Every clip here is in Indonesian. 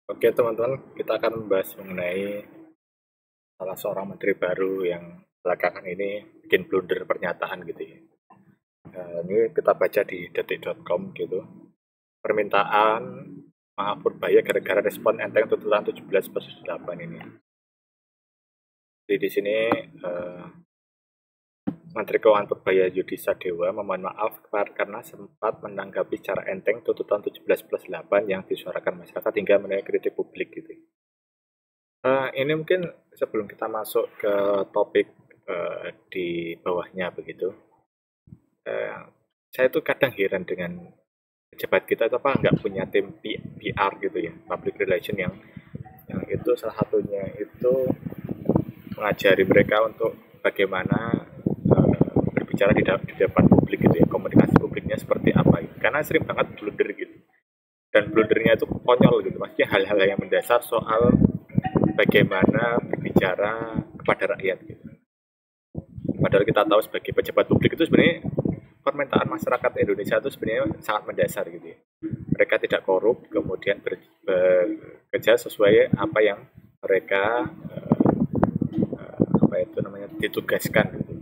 Oke teman-teman, kita akan membahas mengenai salah seorang menteri baru yang belakangan ini bikin blunder pernyataan gitu ya. Ini kita baca di detik.com gitu. Permintaan maaf Purbaya gara-gara respon enteng tuntutan 17/8 ini. Jadi di sini Menteri Keuangan Purbaya Yudi Sadewa memohon maaf karena sempat menanggapi secara enteng tuntutan 17/8 yang disuarakan masyarakat hingga menuai kritik publik gitu. Ini mungkin sebelum kita masuk ke topik di bawahnya begitu, saya tuh kadang heran dengan pejabat kita itu apa nggak punya tim PR gitu ya, public relation yang itu salah satunya itu mengajari mereka untuk bagaimana berbicara di depan publik gitu ya, komunikasi publiknya seperti apa gitu. Karena sering banget blunder gitu, dan blundernya itu konyol gitu, maksudnya hal-hal yang mendasar soal bagaimana berbicara kepada rakyat gitu. Padahal kita tahu sebagai pejabat publik itu sebenarnya permintaan masyarakat Indonesia itu sebenarnya sangat mendasar gitu ya. Mereka tidak korup, kemudian bekerja sesuai apa yang mereka ditugaskan gitu.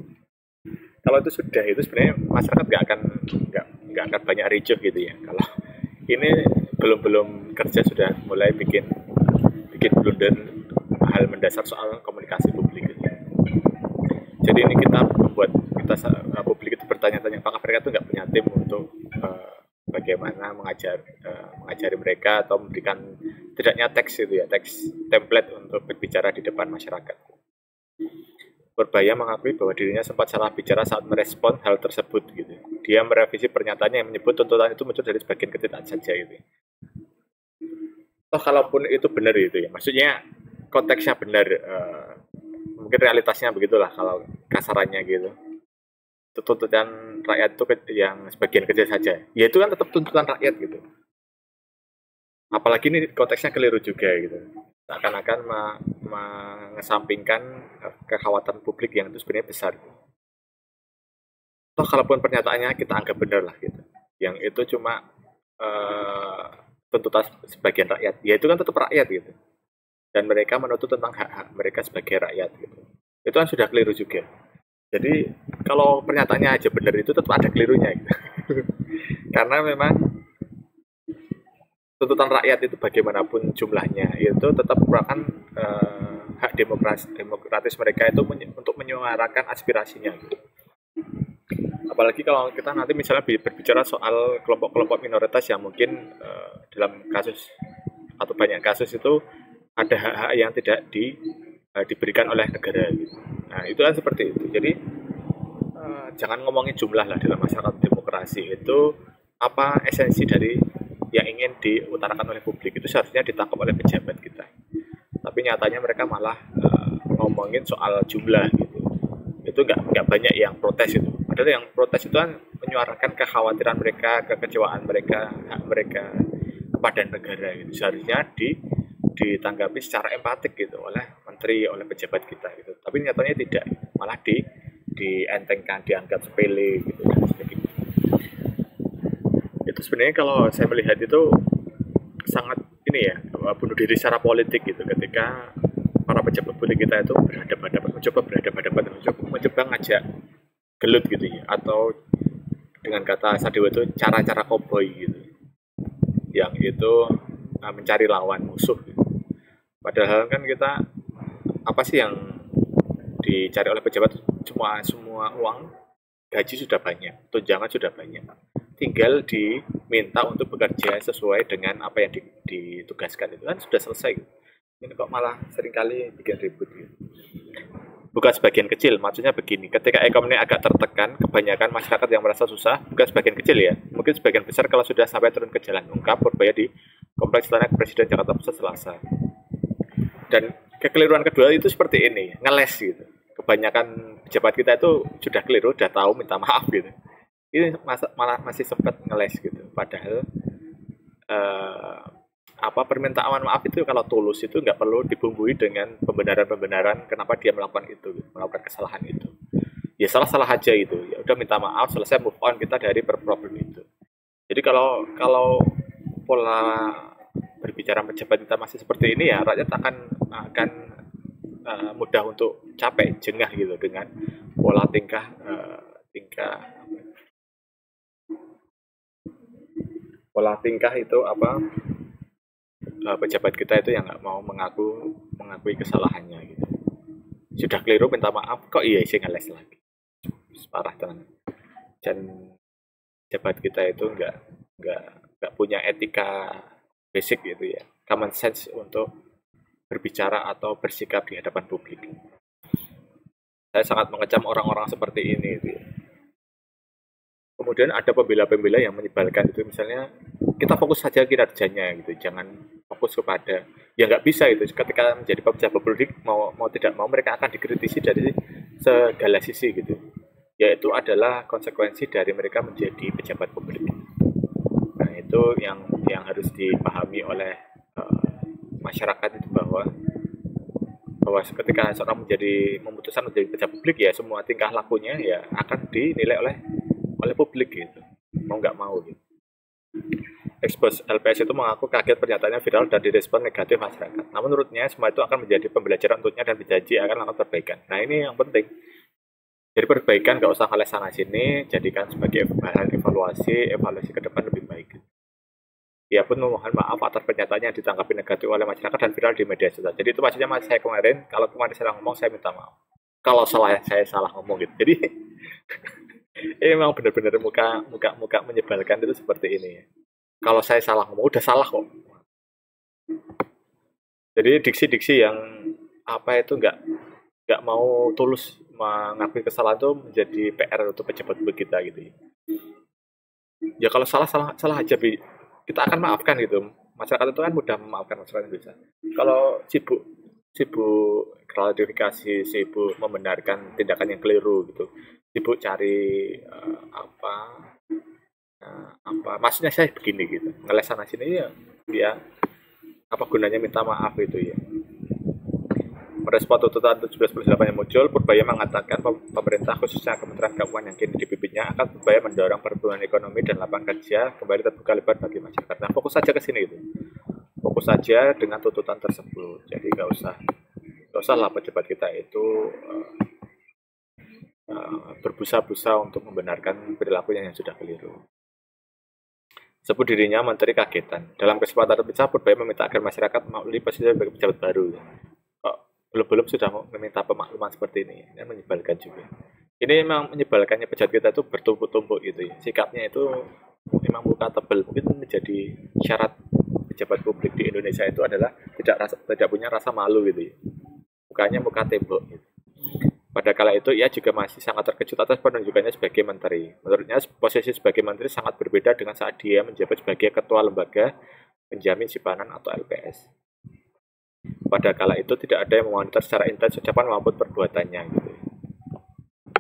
Kalau itu sudah, itu sebenarnya masyarakat nggak akan banyak ricuh gitu ya. Kalau ini belum kerja sudah mulai bikin blunder hal mendasar soal komunikasi publik gitu. Jadi ini membuat publik itu bertanya-tanya apakah mereka itu nggak punya tim untuk bagaimana mengajari mereka atau memberikan tidaknya teks itu ya, teks template untuk berbicara di depan masyarakat. Purbaya mengakui bahwa dirinya sempat salah bicara saat merespon hal tersebut gitu. Dia merevisi pernyataannya yang menyebut tuntutan itu muncul dari sebagian ketidak saja gitu. Toh kalaupun itu benar itu ya, maksudnya konteksnya benar, mungkin realitasnya begitulah kalau kasarannya gitu. Tuntutan rakyat itu yang sebagian kecil saja, ya itu kan tetap tuntutan rakyat gitu. Apalagi ini konteksnya keliru juga gitu, seakan-akan mengesampingkan kekhawatiran publik yang itu sebenarnya besar. Toh kalaupun pernyataannya kita anggap benar lah gitu, yang itu cuma tuntutan sebagian rakyat, ya itu kan tetap rakyat gitu, dan mereka menuntut tentang hak-hak mereka sebagai rakyat gitu. Itu kan sudah keliru juga. Jadi kalau pernyataannya aja benar itu tetap ada kelirunya gitu. Karena memang tuntutan rakyat itu bagaimanapun jumlahnya itu tetap merupakan hak demokratis mereka itu untuk menyuarakan aspirasinya gitu. Apalagi kalau kita nanti misalnya berbicara soal kelompok-kelompok minoritas yang mungkin dalam kasus atau banyak kasus itu ada hak-hak yang tidak diberikan oleh negara gitu. Nah itu kan seperti itu. Jadi jangan ngomongin jumlah lah dalam masyarakat demokrasi itu, apa esensi dari yang ingin diutarakan oleh publik itu seharusnya ditangkap oleh pejabat kita. Tapi nyatanya mereka malah ngomongin soal jumlah gitu. Itu nggak banyak yang protes itu. Padahal yang protes itu kan menyuarakan kekhawatiran mereka, kekecewaan mereka, hak mereka kepada negara gitu. Seharusnya ditanggapi secara empatik gitu oleh menteri, oleh pejabat kita gitu. Tapi nyatanya tidak, malah dientengkan, dianggap sepele gitu dan sebagainya. Itu sebenarnya kalau saya melihat itu sangat ini ya, bunuh diri secara politik gitu, ketika para pejabat publik kita itu mencoba ngajak gelut gitu ya, atau dengan kata Sadewa itu cara-cara koboi gitu, yang itu mencari lawan musuh gitu. Padahal kan kita apa sih yang dicari oleh pejabat? Semua uang, gaji sudah banyak, tunjangan sudah banyak, tinggal diminta untuk bekerja sesuai dengan apa yang ditugaskan, itu kan sudah selesai gitu. Ini kok malah seringkali bikin ribut gitu. Bukan sebagian kecil, maksudnya begini, ketika ekonomi agak tertekan, kebanyakan masyarakat yang merasa susah, bukan sebagian kecil ya, mungkin sebagian besar kalau sudah sampai turun ke jalan, ungkap Purbaya di Kompleks Istana Presiden Jakarta Pusat Selasa. Dan kekeliruan kedua itu seperti ini, ngeles gitu. Kebanyakan pejabat kita itu sudah keliru, sudah tahu, minta maaf gitu. Ini malah masih sempat ngeles gitu. Padahal permintaan maaf itu kalau tulus itu nggak perlu dibumbui dengan pembenaran kenapa dia melakukan itu, melakukan kesalahan itu. Ya salah aja itu. Ya udah minta maaf, selesai, move on kita dari problem itu. Jadi kalau pola berbicara pejabat kita masih seperti ini, ya rakyat akan mudah untuk capek, jengah gitu dengan pola tingkah itu pejabat kita itu yang nggak mau mengakui kesalahannya gitu. Sudah keliru minta maaf, kok iya sih ngeles lagi, parah teman. Dan pejabat kita itu nggak punya etika basic gitu ya, common sense untuk berbicara atau bersikap di hadapan publik. Saya sangat mengecam orang-orang seperti ini gitu ya. Kemudian ada pembela-pembela yang menyebalkan itu, misalnya kita fokus saja kinerjanya gitu, jangan fokus kepada, ya nggak bisa itu. Ketika menjadi pejabat publik, mau tidak mau mereka akan dikritisi dari segala sisi gitu, yaitu adalah konsekuensi dari mereka menjadi pejabat publik. Nah itu yang harus dipahami oleh masyarakat itu, bahwa ketika seorang memutuskan menjadi pejabat publik, ya semua tingkah lakunya ya akan dinilai oleh publik gitu, mau nggak mau gitu. Expos LPS itu mengaku kaget pernyataannya viral dan direspon negatif masyarakat. Namun menurutnya semua itu akan menjadi pembelajaran untuknya dan berjanji akan melakukan perbaikan. Nah ini yang penting. Jadi perbaikan nggak usah kalah sana sini, jadikan sebagai bahan evaluasi ke depan lebih baik. Dia pun memohon maaf atas pernyataannya yang ditanggapi negatif oleh masyarakat dan viral di media sosial. Jadi itu maksudnya saya kemarin, kalau kemarin salah ngomong saya minta maaf. Kalau saya salah ngomong gitu. Jadi memang benar-benar muka menyebalkan itu seperti ini. Kalau saya salah ngomong, udah salah kok. Jadi diksi-diksi yang itu nggak mau tulus mengakui kesalahan itu menjadi PR untuk pejabat publik kita gitu. Ya kalau salah aja, kita akan maafkan gitu. Masyarakat itu kan mudah memaafkan, masyarakat Indonesia. Kalau sibuk klarifikasi, sibuk membenarkan tindakan yang keliru gitu, sibuk cari maksudnya saya begini gitu, ngeles sana sini, ya apa gunanya minta maaf itu ya. Merespon tuntutan 17/98 yang muncul, Purbaya mengatakan pemerintah khususnya Kementerian Keuangan yang kini dipimpinnya akan berupaya mendorong pertumbuhan ekonomi dan lapangan kerja kembali terbuka lebar bagi masyarakat. Nah fokus saja ke sini gitu, fokus saja dengan tuntutan tersebut. Jadi nggak usah lah pejabat kita itu berbusa-busa untuk membenarkan perilakunya yang sudah keliru. Sebut dirinya menteri kagetan. Dalam kesempatan terpisah, Purbaya meminta agar masyarakat memaklumi posisi sebagai pejabat baru. Belum sudah meminta pemakluman seperti ini. Ini menyebalkan juga. Ini memang menyebalkannya pejabat kita itu bertumpuk-tumpuk gitu ya. Sikapnya itu memang muka tebal. Mungkin menjadi syarat pejabat publik di Indonesia itu adalah tidak punya rasa malu gitu ya. Mukanya muka tembok gitu. Pada kala itu ia juga masih sangat terkejut atas penunjukannya sebagai menteri. Menurutnya posisi sebagai menteri sangat berbeda dengan saat dia menjabat sebagai ketua lembaga penjamin simpanan atau LPS. Pada kala itu tidak ada yang memonitor secara intens ucapan maupun perbuatannya gitu.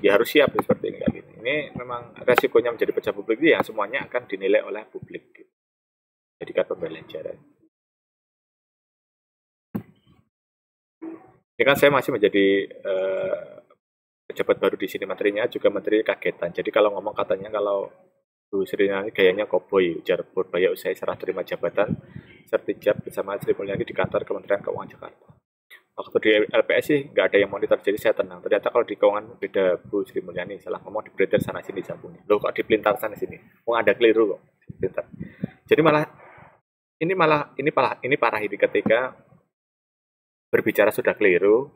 Ya harus siap seperti ini kali ini. Ini memang resikonya menjadi pejabat publik yang semuanya akan dinilai oleh publik gitu. Jadikan pembelajaran. Ini kan saya masih menjadi pejabat baru di sini, menterinya juga menteri kagetan. Jadi kalau ngomong katanya kalau Bu Sri Mulyani gayanya koboi, ujar Purbaya usai serah terima jabatan sertijab bersama Sri Mulyani di kantor Kementerian Keuangan Jakarta. Waktu di LPS sih nggak ada yang monitor, jadi saya tenang. Ternyata kalau di keuangan beda Bu Sri Mulyani, salah ngomong di sana sini sabungnya. Loh kok dipelintar sana sini? Mau ada keliru kok. Dipelintar. Jadi ini parah ini ketika berbicara sudah keliru,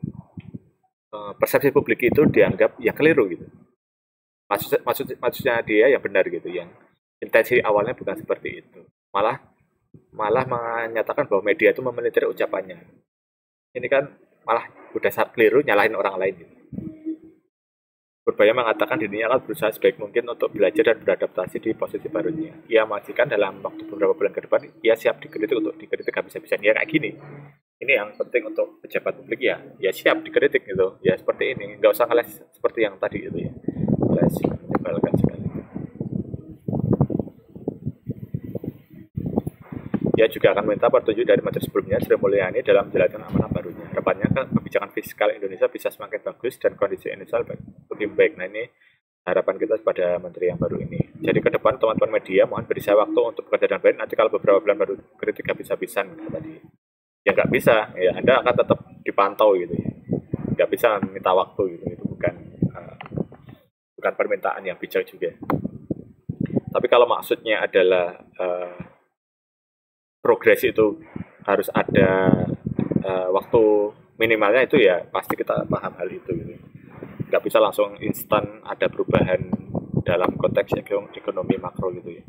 persepsi publik itu dianggap ya keliru gitu. Maksudnya dia yang benar gitu, yang intensi awalnya bukan seperti itu. Malah menyatakan bahwa media itu memelintir ucapannya. Ini kan malah udah saat keliru nyalahin orang lain gitu. Purbaya mengatakan dirinya akan berusaha sebaik mungkin untuk belajar dan beradaptasi di posisi barunya. Ia memastikan dalam waktu beberapa bulan ke depan ia siap dikritik habis-habisan. Ya kayak gini. Ini yang penting untuk pejabat publik ya siap dikritik gitu. Ya seperti ini, nggak usah ngeles seperti yang tadi itu ya. Ngeles menyebalkan sekali. Ia juga akan minta petunjuk dari menteri sebelumnya Sri Mulyani dalam menjalankan amanah barunya. Harapannya kebijakan fiskal Indonesia bisa semakin bagus dan kondisi Indonesia lebih baik. Nah ini harapan kita pada menteri yang baru ini. Jadi ke depan teman-teman media mohon beri saya waktu untuk bekerja dengan baik. Nanti kalau beberapa bulan baru kritik habis-habisan tadi. Ya nggak bisa, ya Anda akan tetap dipantau gitu ya. Nggak bisa minta waktu gitu, itu bukan permintaan yang bijak juga. Tapi kalau maksudnya adalah progres itu harus ada waktu minimalnya, itu ya pasti kita paham hal itu gitu. Nggak bisa langsung instan ada perubahan dalam konteks ekonomi makro gitu ya.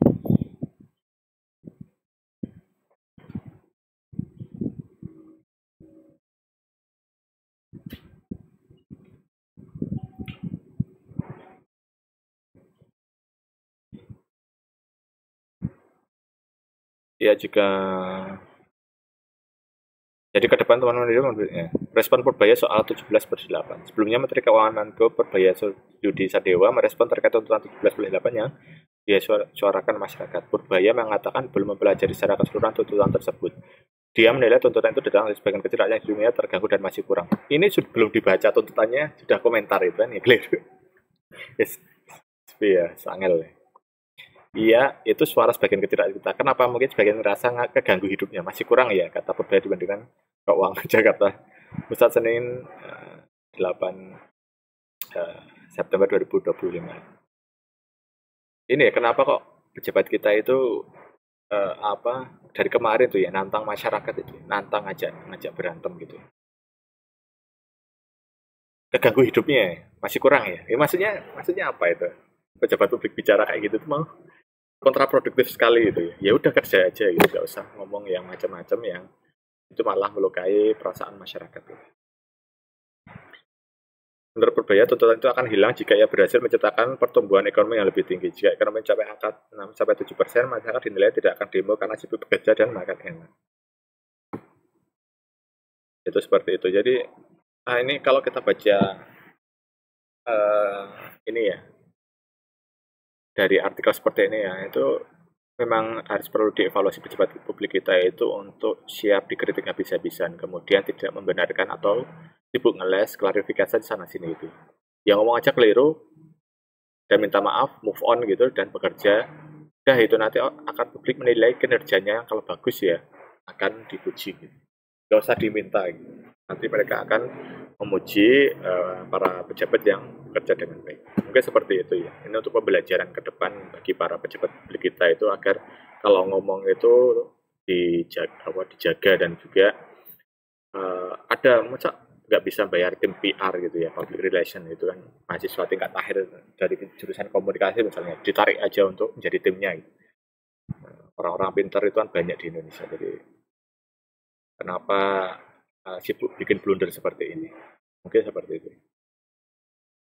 Ya jika jadi ke depan teman-teman ya, respon Purbaya soal 17/8. Sebelumnya Menteri Keuangan Menko Purbaya Yudi Sadewa merespon terkait tuntutan 17/8 yang dia suarakan masyarakat. Purbaya mengatakan belum mempelajari secara keseluruhan tuntutan tersebut. Dia menilai tuntutan itu datang dari sebagian kecil rakyat yang hidupnya terganggu dan masih kurang. Ini belum dibaca tuntutannya, sudah komentar itu kan ya, keliru. Yes. Ya, sangel ya. Iya, itu suara sebagian kecil rakyat kita. Kenapa mungkin sebagian merasa keganggu hidupnya? Masih kurang ya, kata Purbaya dibandingkan keuangan Jakarta. Pusat Senin 8 September 2025. Ini ya, kenapa kok pejabat kita itu dari kemarin tuh ya nantang masyarakat itu, nantang ngajak berantem gitu. Keganggu hidupnya ya, masih kurang ya. Maksudnya apa itu? Pejabat publik bicara kayak gitu tuh mau kontraproduktif sekali gitu ya. Ya udah kerja aja gitu, nggak usah ngomong yang macam-macam yang itu malah melukai perasaan masyarakat gitu. Menurut Purbaya, tuntutan itu akan hilang jika ia berhasil menciptakan pertumbuhan ekonomi yang lebih tinggi. Jika ekonomi mencapai angka 6-7%, masyarakat dinilai tidak akan demo karena sibuk bekerja dan makan enak. Itu seperti itu. Jadi, ini kalau kita baca ini ya, dari artikel seperti ini ya, itu memang harus perlu dievaluasi pejabat publik kita itu untuk siap dikritik habis-habisan, kemudian tidak membenarkan atau sibuk ngeles, klarifikasi di sana sini itu. Yang ngomong aja keliru dan minta maaf, move on gitu dan bekerja. Udah itu nanti akan publik menilai kinerjanya, kalau bagus ya akan dipuji gitu. Gak usah diminta gitu. Nanti mereka akan memuji para pejabat yang bekerja dengan baik. Mungkin seperti itu ya. Ini untuk pembelajaran ke depan bagi para pejabat publik kita itu, agar kalau ngomong itu dijaga dan juga ada masa nggak bisa bayar tim PR gitu ya, public relation itu kan mahasiswa tingkat akhir dari jurusan komunikasi misalnya, ditarik aja untuk menjadi timnya gitu. Orang-orang pintar itu kan banyak di Indonesia, jadi kenapa sibuk bikin blunder seperti ini.